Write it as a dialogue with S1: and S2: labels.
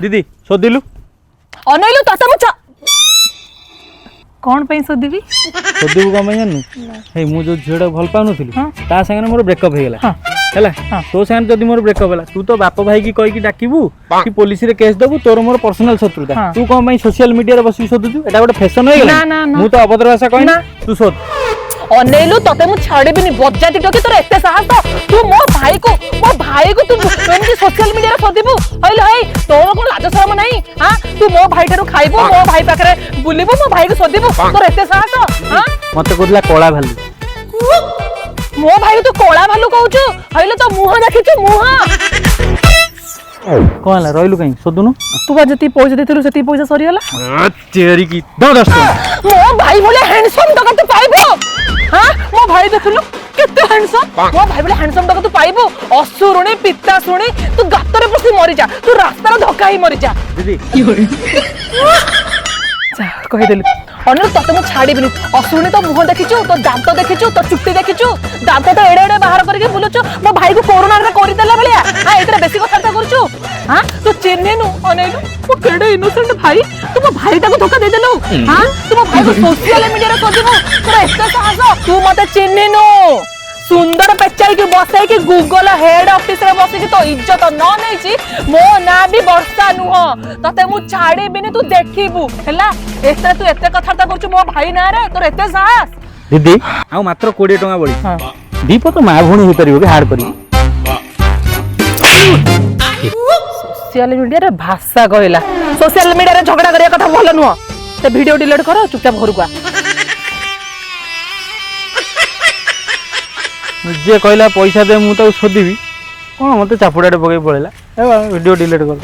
S1: दीदी सोदिलु
S2: अनैलु तते मु कौन पे सोदिबी
S1: सोदिबु कम जाननु हे मु जो झियोटा भल पाउनथिलु ता संगे मोर ब्रेकअप हे गेला हैला तो संगे जदी मोर ब्रेकअप होला तू तो बाप भाई की कहि की डाकिबू कि पुलिस रे केस देबू तोर मोर पर्सनल शत्रुता तू कम पई सोशल मीडिया रे बसी सोदुचु एटा गोटे फैशन हो गेला मु तो अभद्र भाषा कहि तू सोद
S2: अनैलु तते मु छाड़ीबिनी बज्जाती टोकी तोर एते साहस तू मो भाई को तू एमती सोशल मीडिया रे सोदिबू हइल हई तोर को लाज शरम नाही हां तू मो भाई ठारू खाइबू मो भाई पाखरे बुलिबू मो भाई को सोदिबू तोर एते साहस हां
S1: मते कोदला कोळा भालू
S2: मो भाई तू कोळा भालू कहूछु हइल तो मुह देखिछु मुह
S1: कोला रोइलु कहीं सोदुनु
S2: तू बा जति पैसा देथिलु सेति पैसा सरी होला
S1: तेरी की 10
S2: मो भाई बोले हैंडसम टका तू पाइबो हां मो भाई देखलु केते हैंडसम मो भाई बोले हैंडसम टका तू पाइबो असुरुणी पिता सुणी तू गातरे पसी मरि जा तू रास्ता रे धक्का ही मरि जा
S1: दीदी
S2: जा कहि देलु अनु तते मु छाड़ीबिनी असुरुणी तो मुह देखिछु तो दांत देखिछु तो चुट्टी देखिछु दांत तो एडे एडे बाहर करके बुलुछु मो भाई को कोरोना रे करि देला बलिया हां एतरे बेसी कथा करछु हां तू चिन्हेनु अनेलु मो केडे इनोसेंट भाई तू मो भाई ताको धोखा दे देलु हां तू मो भाई को सोशल मीडिया रे सोदिनु तोरा एते साहस तू मते चिन्हेनु सुंदर पेचाई के बसाई के गूगल हेड ऑफिस रे बसी के तो इज्जत न नैची मो ना भी वर्षा नुह तते मु छाड़ी बिनी तू देखिबू हैला एते तू एते कथा करछु मो भाई ना रे तोर एते साहस
S1: दीदी आ मात्र 20 टका बळी
S2: हां
S1: दीप तो मा भणी हे परिबो के हार्ड करी
S2: सोशल मीडिया रे भाषा कहला सोशल मीडिया रे झगड़ा करिया कथा भलो नुह ते वीडियो डिलीट करो चुपचाप घर को
S1: जे कहला पैसा दे मु तो सोदीबी कोन मते चापुडाटे पकई पळेला ए वीडियो डिलीट कर